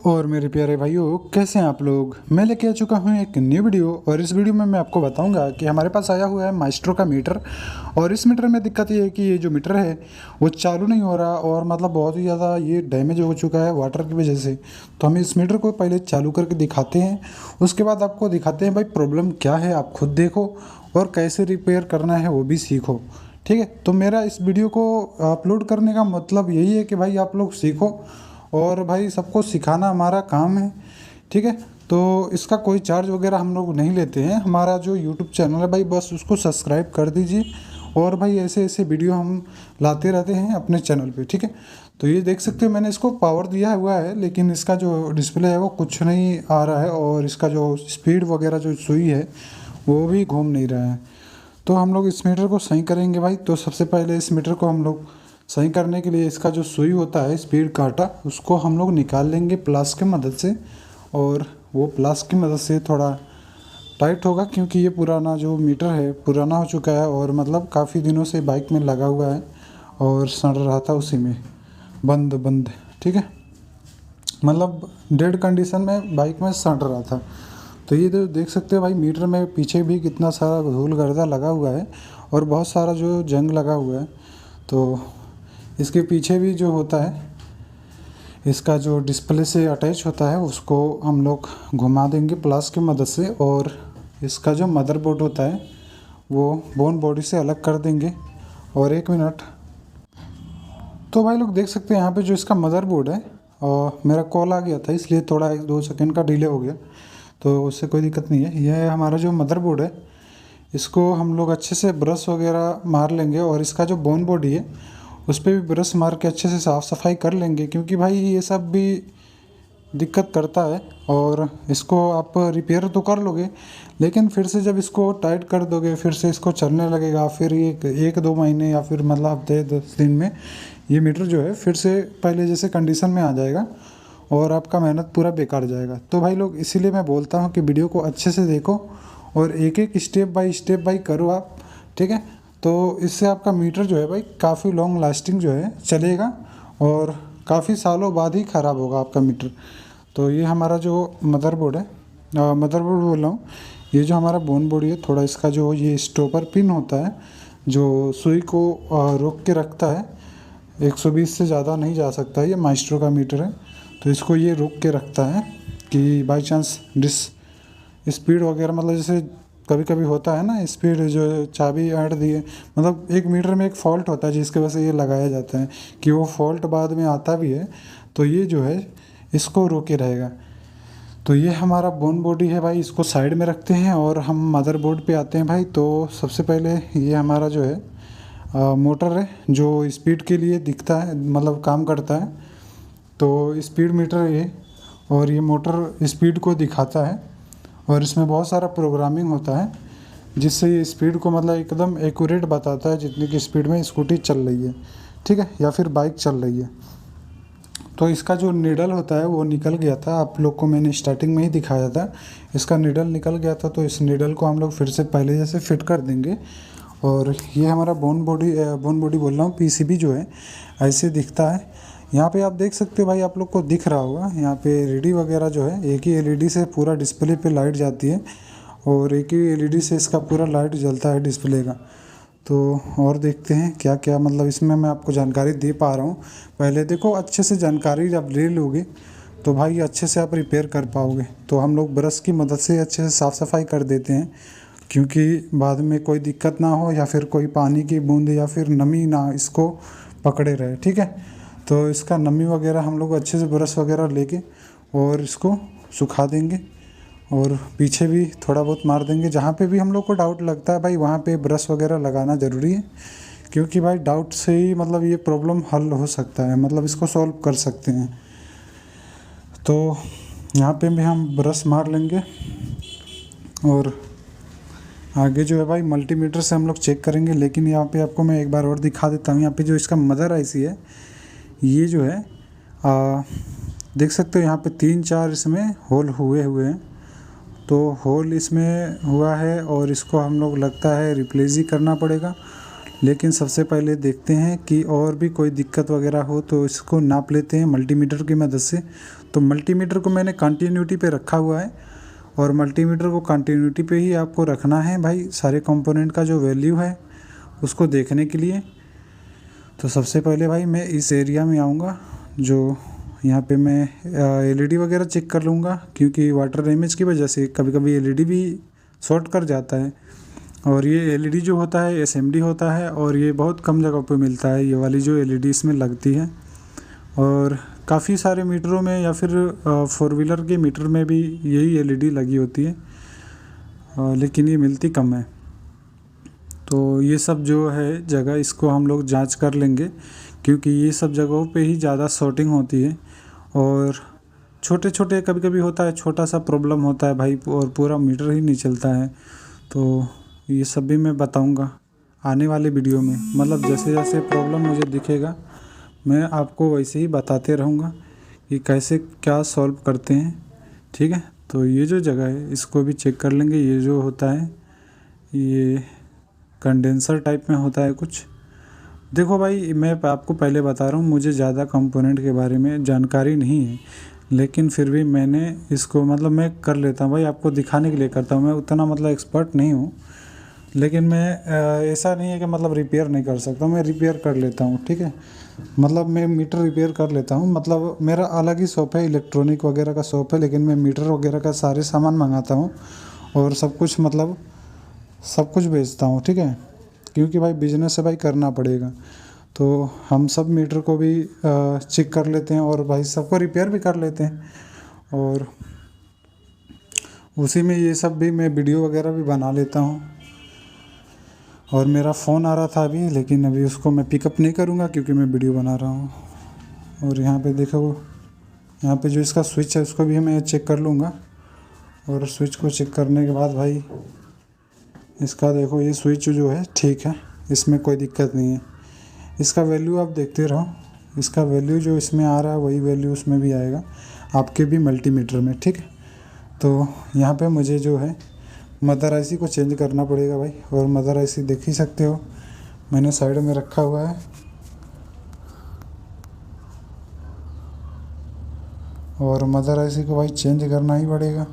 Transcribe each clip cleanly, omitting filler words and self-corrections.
और मेरे प्यारे भाइयों, कैसे हैं आप लोग। मैं लेके आ चुका हूं एक न्यू वीडियो और इस वीडियो में मैं आपको बताऊंगा कि हमारे पास आया हुआ है माइस्ट्रो का मीटर। और इस मीटर में दिक्कत ये है कि ये जो मीटर है वो चालू नहीं हो रहा और मतलब बहुत ही ज़्यादा ये डैमेज हो चुका है वाटर की वजह से। तो हम इस मीटर को पहले चालू करके दिखाते हैं, उसके बाद आपको दिखाते हैं भाई प्रॉब्लम क्या है, आप खुद देखो और कैसे रिपेयर करना है वो भी सीखो। ठीक है, तो मेरा इस वीडियो को अपलोड करने का मतलब यही है कि भाई आप लोग सीखो और भाई सबको सिखाना हमारा काम है। ठीक है, तो इसका कोई चार्ज वगैरह हम लोग नहीं लेते हैं। हमारा जो यूट्यूब चैनल है भाई बस उसको सब्सक्राइब कर दीजिए और भाई ऐसे ऐसे वीडियो हम लाते रहते हैं अपने चैनल पे। ठीक है, तो ये देख सकते हो मैंने इसको पावर दिया हुआ है लेकिन इसका जो डिस्प्ले है वो कुछ नहीं आ रहा है और इसका जो स्पीड वगैरह जो सुई है वो भी घूम नहीं रहा है। तो हम लोग इस मीटर को सही करेंगे भाई। तो सबसे पहले इस मीटर को हम लोग सही करने के लिए इसका जो सुई होता है स्पीड कांटा उसको हम लोग निकाल लेंगे प्लास की मदद से। और वो प्लास की मदद से थोड़ा टाइट होगा क्योंकि ये पुराना जो मीटर है पुराना हो चुका है और मतलब काफ़ी दिनों से बाइक में लगा हुआ है और सड़ रहा था उसी में बंद बंद। ठीक है, मतलब डेड कंडीशन में बाइक में सड़ रहा था। तो ये तो देख सकते हो भाई मीटर में पीछे भी कितना सारा धूल गर्दा लगा हुआ है और बहुत सारा जो जंग लगा हुआ है। तो इसके पीछे भी जो होता है इसका जो डिस्प्ले से अटैच होता है उसको हम लोग घुमा देंगे प्लास की मदद से और इसका जो मदरबोर्ड होता है वो बोन बॉडी से अलग कर देंगे। और एक मिनट, तो भाई लोग देख सकते हैं यहाँ पे जो इसका मदरबोर्ड है और मेरा कॉल आ गया था इसलिए थोड़ा 1-2 सेकंड का डिले हो गया, तो उससे कोई दिक्कत नहीं है। यह है हमारा जो मदरबोर्ड है, इसको हम लोग अच्छे से ब्रश वगैरह मार लेंगे और इसका जो बोन बॉडी है उस पर भी ब्रश मार के अच्छे से साफ़ सफाई कर लेंगे क्योंकि भाई ये सब भी दिक्कत करता है। और इसको आप रिपेयर तो कर लोगे लेकिन फिर से जब इसको टाइट कर दोगे फिर से इसको चलने लगेगा, फिर ये 1-2 महीने या फिर मतलब हफ्ते 10 दिन में ये मीटर जो है फिर से पहले जैसे कंडीशन में आ जाएगा और आपका मेहनत पूरा बेकार जाएगा। तो भाई लोग इसीलिए मैं बोलता हूँ कि वीडियो को अच्छे से देखो और एक एक स्टेप बाय करो आप। ठीक है, तो इससे आपका मीटर जो है भाई काफ़ी लॉन्ग लास्टिंग जो है चलेगा और काफ़ी सालों बाद ही ख़राब होगा आपका मीटर। तो ये हमारा जो मदरबोर्ड है, मदरबोर्ड बोल रहा हूँ, ये जो हमारा बोन बॉडी है थोड़ा इसका जो ये स्टॉपर पिन होता है जो सुई को रोक के रखता है, 120 से ज़्यादा नहीं जा सकता है, ये माइस्ट्रो का मीटर है तो इसको ये रोक के रखता है कि बाई चांस स्पीड वगैरह मतलब जैसे कभी कभी होता है ना स्पीड जो चाबी ऐड दिए मतलब एक मीटर में एक फॉल्ट होता है जिसकी वजह से ये लगाया जाता है कि वो फॉल्ट बाद में आता भी है तो ये जो है इसको रोके रहेगा। तो ये हमारा बोन बॉडी है भाई, इसको साइड में रखते हैं और हम मदरबोर्ड पे आते हैं भाई। तो सबसे पहले ये हमारा जो है मोटर है जो स्पीड के लिए दिखता है मतलब काम करता है। तो स्पीड मीटर ये और ये मोटर स्पीड को दिखाता है और इसमें बहुत सारा प्रोग्रामिंग होता है जिससे ये स्पीड को मतलब एकदम एक्यूरेट बताता है जितनी की स्पीड में स्कूटी चल रही है। ठीक है, या फिर बाइक चल रही है। तो इसका जो नीडल होता है वो निकल गया था, आप लोग को मैंने स्टार्टिंग में ही दिखाया था, इसका नीडल निकल गया था। तो इस नीडल को हम लोग फिर से पहले जैसे फिट कर देंगे। और ये हमारा बोन बॉडी बोल रहा हूँ, पीसीबी जो है ऐसे दिखता है। यहाँ पे आप देख सकते हो भाई, आप लोग को दिख रहा होगा यहाँ पे एलईडी वगैरह जो है, एक ही एलईडी से पूरा डिस्प्ले पे लाइट जाती है और एक ही एलईडी से इसका पूरा लाइट जलता है डिस्प्ले का। तो और देखते हैं क्या क्या मतलब इसमें मैं आपको जानकारी दे पा रहा हूँ। पहले देखो अच्छे से जानकारी जब ले लोगे तो भाई अच्छे से आप रिपेयर कर पाओगे। तो हम लोग ब्रश की मदद से अच्छे से साफ़ सफाई कर देते हैं क्योंकि बाद में कोई दिक्कत ना हो या फिर कोई पानी की बूंद या फिर नमी ना इसको पकड़े रहे। ठीक है, तो इसका नमी वगैरह हम लोग अच्छे से ब्रश वगैरह लेके और इसको सुखा देंगे और पीछे भी थोड़ा बहुत मार देंगे। जहाँ पे भी हम लोग को डाउट लगता है भाई वहाँ पे ब्रश वगैरह लगाना ज़रूरी है क्योंकि भाई डाउट से ही मतलब ये प्रॉब्लम हल हो सकता है, मतलब इसको सॉल्व कर सकते हैं। तो यहाँ पे भी हम ब्रश मार लेंगे और आगे जो है भाई मल्टीमीटर से हम लोग चेक करेंगे। लेकिन यहाँ पे आपको मैं एक बार और दिखा देता हूँ। यहाँ पे जो इसका मदर आईसी है ये जो है देख सकते हो यहाँ पे 3-4 इसमें होल हुए हैं। तो होल इसमें हुआ है और इसको हम लोग लगता है रिप्लेस ही करना पड़ेगा। लेकिन सबसे पहले देखते हैं कि और भी कोई दिक्कत वगैरह हो तो इसको नाप लेते हैं मल्टीमीटर की मदद से। तो मल्टीमीटर को मैंने कंटिन्यूटी पे रखा हुआ है और मल्टीमीटर को कंटिन्यूटी पे ही आपको रखना है भाई, सारे कंपोनेंट का जो वैल्यू है उसको देखने के लिए। तो सबसे पहले भाई मैं इस एरिया में आऊँगा, जो यहाँ पे मैं एलईडी वगैरह चेक कर लूँगा, क्योंकि वाटर डैमेज की वजह से कभी कभी एलईडी भी शॉर्ट कर जाता है। और ये एलईडी जो होता है एसएमडी होता है और ये बहुत कम जगह पे मिलता है, ये वाली जो एलईडी इसमें लगती है। और काफ़ी सारे मीटरों में या फिर फोर व्हीलर के मीटर में भी यही एलईडी लगी होती है, लेकिन ये मिलती कम है। तो ये सब जो है जगह इसको हम लोग जांच कर लेंगे, क्योंकि ये सब जगहों पे ही ज़्यादा शॉर्टिंग होती है। और छोटे छोटे कभी कभी होता है, छोटा सा प्रॉब्लम होता है भाई और पूरा मीटर ही नहीं चलता है। तो ये सब भी मैं बताऊंगा आने वाले वीडियो में, मतलब जैसे जैसे प्रॉब्लम मुझे दिखेगा मैं आपको वैसे ही बताते रहूँगा कि कैसे क्या सॉल्व करते हैं, ठीक है। तो ये जो जगह है इसको भी चेक कर लेंगे। ये जो होता है ये कंडेंसर टाइप में होता है कुछ। देखो भाई मैं आपको पहले बता रहा हूँ, मुझे ज़्यादा कंपोनेंट के बारे में जानकारी नहीं है, लेकिन फिर भी मैंने इसको मतलब मैं कर लेता हूँ भाई, आपको दिखाने के लिए करता हूँ। मैं उतना मतलब एक्सपर्ट नहीं हूँ, लेकिन मैं ऐसा नहीं है कि मतलब रिपेयर नहीं कर सकता, मैं रिपेयर कर लेता हूँ, ठीक है। मतलब मैं मीटर रिपेयर कर लेता हूँ, मतलब मेरा अलग ही शॉप है, इलेक्ट्रॉनिक वगैरह का शॉप है, लेकिन मैं मीटर वगैरह का सारे सामान मंगाता हूँ और सब कुछ मतलब सब कुछ बेचता हूँ, ठीक है। क्योंकि भाई बिजनेस है भाई, करना पड़ेगा। तो हम सब मीटर को भी चेक कर लेते हैं और भाई सबको रिपेयर भी कर लेते हैं। और उसी में ये सब भी मैं वीडियो वगैरह भी बना लेता हूँ। और मेरा फ़ोन आ रहा था अभी, लेकिन अभी उसको मैं पिकअप नहीं करूँगा क्योंकि मैं वीडियो बना रहा हूँ। और यहाँ पे देखो, यहाँ पे जो इसका स्विच है उसको भी मैं चेक कर लूँगा। और स्विच को चेक करने के बाद भाई इसका देखो, ये स्विच जो है ठीक है, इसमें कोई दिक्कत नहीं है। इसका वैल्यू आप देखते रहो, इसका वैल्यू जो इसमें आ रहा है वही वैल्यू उसमें भी आएगा आपके भी मल्टीमीटर में, ठीक है। तो यहाँ पे मुझे जो है मदर आईसी को चेंज करना पड़ेगा भाई। और मदर आईसी देख ही सकते हो, मैंने साइड में रखा हुआ है। और मदर आईसी को भाई चेंज करना ही पड़ेगा।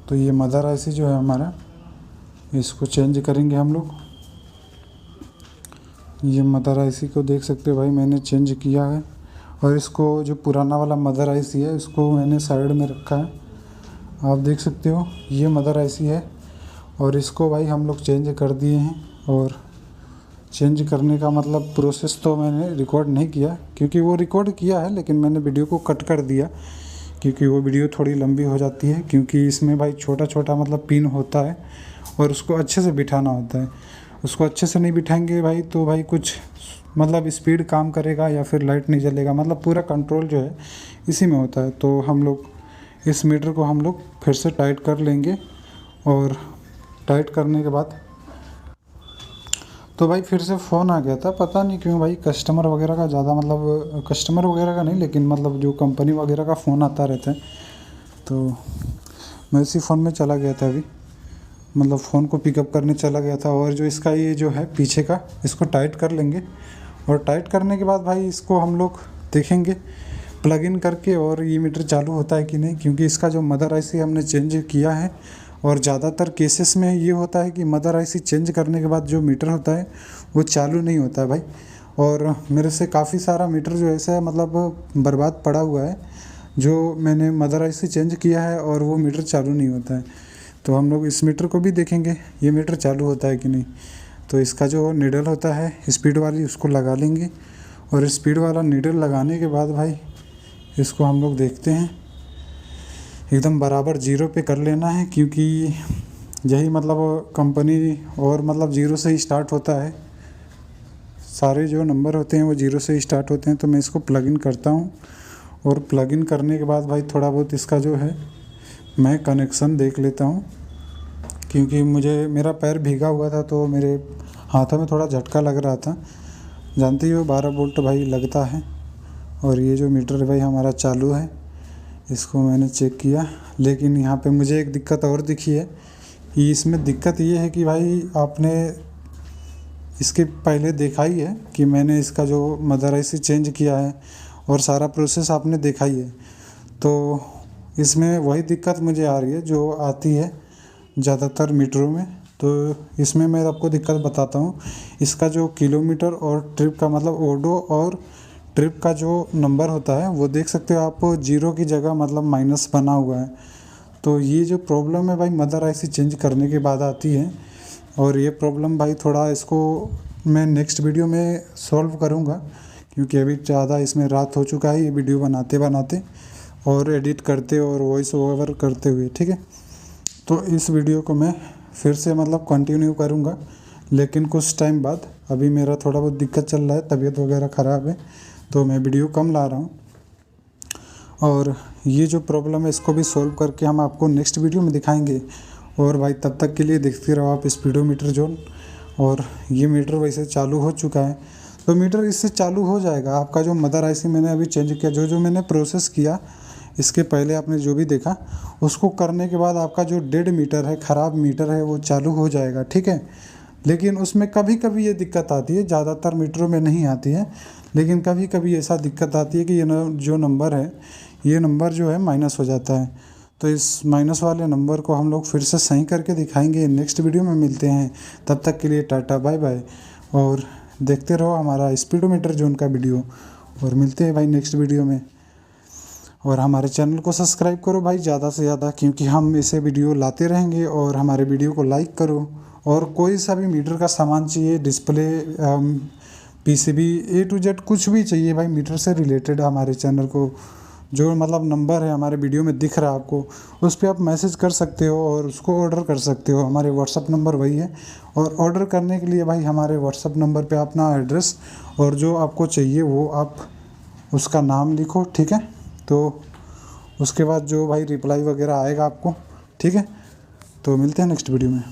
तो ये मदर आईसी जो है हमारा, इसको चेंज करेंगे हम लोग। ये मदर आईसी को देख सकते हो भाई, मैंने चेंज किया है। और इसको जो पुराना वाला मदर आईसी है इसको मैंने साइड में रखा है, आप देख सकते हो। ये मदर आईसी है और इसको भाई हम लोग चेंज कर दिए हैं। और चेंज करने का मतलब प्रोसेस तो मैंने रिकॉर्ड नहीं किया, क्योंकि वो रिकॉर्ड किया है लेकिन मैंने वीडियो को कट कर दिया, क्योंकि वो वीडियो थोड़ी लंबी हो जाती है। क्योंकि इसमें भाई छोटा छोटा मतलब पिन होता है और उसको अच्छे से बिठाना होता है। उसको अच्छे से नहीं बिठाएंगे भाई तो भाई कुछ मतलब स्पीड काम करेगा या फिर लाइट नहीं जलेगा, मतलब पूरा कंट्रोल जो है इसी में होता है। तो हम लोग इस मीटर को हम लोग फिर से टाइट कर लेंगे। और टाइट करने के बाद तो भाई फिर से फ़ोन आ गया था, पता नहीं क्यों भाई, कस्टमर वगैरह का ज़्यादा मतलब कस्टमर वगैरह का नहीं, लेकिन मतलब जो कंपनी वगैरह का फ़ोन आता रहता है। तो मैं इसी फ़ोन में चला गया था अभी, मतलब फ़ोन को पिकअप करने चला गया था। और जो इसका ये जो है पीछे का, इसको टाइट कर लेंगे। और टाइट करने के बाद भाई इसको हम लोग देखेंगे प्लग इन करके और ये मीटर चालू होता है कि नहीं, क्योंकि इसका जो मदर आईसी हमने चेंज किया है। और ज़्यादातर केसेस में ये होता है कि मदर आईसी चेंज करने के बाद जो मीटर होता है वो चालू नहीं होता है भाई। और मेरे से काफ़ी सारा मीटर जो ऐसा है मतलब बर्बाद पड़ा हुआ है, जो मैंने मदर आईसी चेंज किया है और वो मीटर चालू नहीं होता है। तो हम लोग इस मीटर को भी देखेंगे ये मीटर चालू होता है कि नहीं। तो इसका जो नीडल होता है स्पीड वाली उसको लगा लेंगे। और स्पीड वाला नीडल लगाने के बाद भाई इसको हम लोग देखते हैं, एकदम बराबर जीरो पे कर लेना है, क्योंकि यही मतलब कंपनी और मतलब जीरो से ही स्टार्ट होता है। सारे जो नंबर होते हैं वो जीरो से ही स्टार्ट होते हैं। तो मैं इसको प्लग इन करता हूँ। और प्लग इन करने के बाद भाई थोड़ा बहुत इसका जो है मैं कनेक्शन देख लेता हूँ, क्योंकि मुझे मेरा पैर भीगा हुआ था तो मेरे हाथों में थोड़ा झटका लग रहा था। जानते ही हो 12 वोल्ट भाई लगता है। और ये जो मीटर भाई हमारा चालू है, इसको मैंने चेक किया, लेकिन यहाँ पे मुझे एक दिक्कत और दिखी है कि इसमें दिक्कत ये है कि भाई आपने इसके पहले देखा ही है कि मैंने इसका जो मदर आईसी चेंज किया है और सारा प्रोसेस आपने देखा ही है। तो इसमें वही दिक्कत मुझे आ रही है जो आती है ज़्यादातर मीटरों में। तो इसमें मैं आपको दिक्कत बताता हूँ। इसका जो किलोमीटर और ट्रिप का मतलब ओडो और ट्रिप का जो नंबर होता है वो देख सकते हो आप, 0 की जगह मतलब माइनस बना हुआ है। तो ये जो प्रॉब्लम है भाई मदर आईसी चेंज करने के बाद आती है। और ये प्रॉब्लम भाई थोड़ा इसको मैं नेक्स्ट वीडियो में सॉल्व करूँगा, क्योंकि अभी ज़्यादा इसमें रात हो चुका है ये वीडियो बनाते बनाते और एडिट करते और वॉइस ओवर करते हुए, ठीक है। तो इस वीडियो को मैं फिर से मतलब कंटिन्यू करूँगा, लेकिन कुछ टाइम बाद। अभी मेरा थोड़ा बहुत दिक्कत चल रहा है, तबीयत वगैरह ख़राब है, तो मैं वीडियो कम ला रहा हूँ। और ये जो प्रॉब्लम है इसको भी सॉल्व करके हम आपको नेक्स्ट वीडियो में दिखाएंगे। और भाई तब तक के लिए देखते रहो आप स्पीडोमीटर जोन। और ये मीटर वैसे चालू हो चुका है, तो मीटर इससे चालू हो जाएगा। आपका जो मदर आईसी मैंने अभी चेंज किया, जो मैंने प्रोसेस किया इसके पहले आपने जो भी देखा, उसको करने के बाद आपका जो डेड मीटर है, ख़राब मीटर है, वो चालू हो जाएगा, ठीक है। लेकिन उसमें कभी कभी ये दिक्कत आती है, ज़्यादातर मीटरों में नहीं आती है, लेकिन कभी कभी ऐसा दिक्कत आती है कि ये जो नंबर है, ये नंबर जो है माइनस हो जाता है। तो इस माइनस वाले नंबर को हम लोग फिर से सही करके दिखाएंगे। नेक्स्ट वीडियो में मिलते हैं, तब तक के लिए टाटा बाय बाय। और देखते रहो हमारा स्पीडोमीटर जोन का वीडियो, और मिलते हैं भाई नेक्स्ट वीडियो में। और हमारे चैनल को सब्सक्राइब करो भाई ज़्यादा से ज़्यादा, क्योंकि हम ऐसे वीडियो लाते रहेंगे। और हमारे वीडियो को लाइक करो। और कोई सा भी मीटर का सामान चाहिए, display, PCB, A to Z कुछ भी चाहिए भाई मीटर से रिलेटेड, हमारे चैनल को जो मतलब नंबर है हमारे वीडियो में दिख रहा है आपको, उस पर आप मैसेज कर सकते हो और उसको ऑर्डर कर सकते हो। हमारे व्हाट्सअप नंबर वही है। और ऑर्डर करने के लिए भाई हमारे व्हाट्सअप नंबर पे अपना एड्रेस और जो आपको चाहिए वो आप उसका नाम लिखो, ठीक है। तो उसके बाद जो भाई रिप्लाई वगैरह आएगा आपको, ठीक है। तो मिलते हैं नेक्स्ट वीडियो में।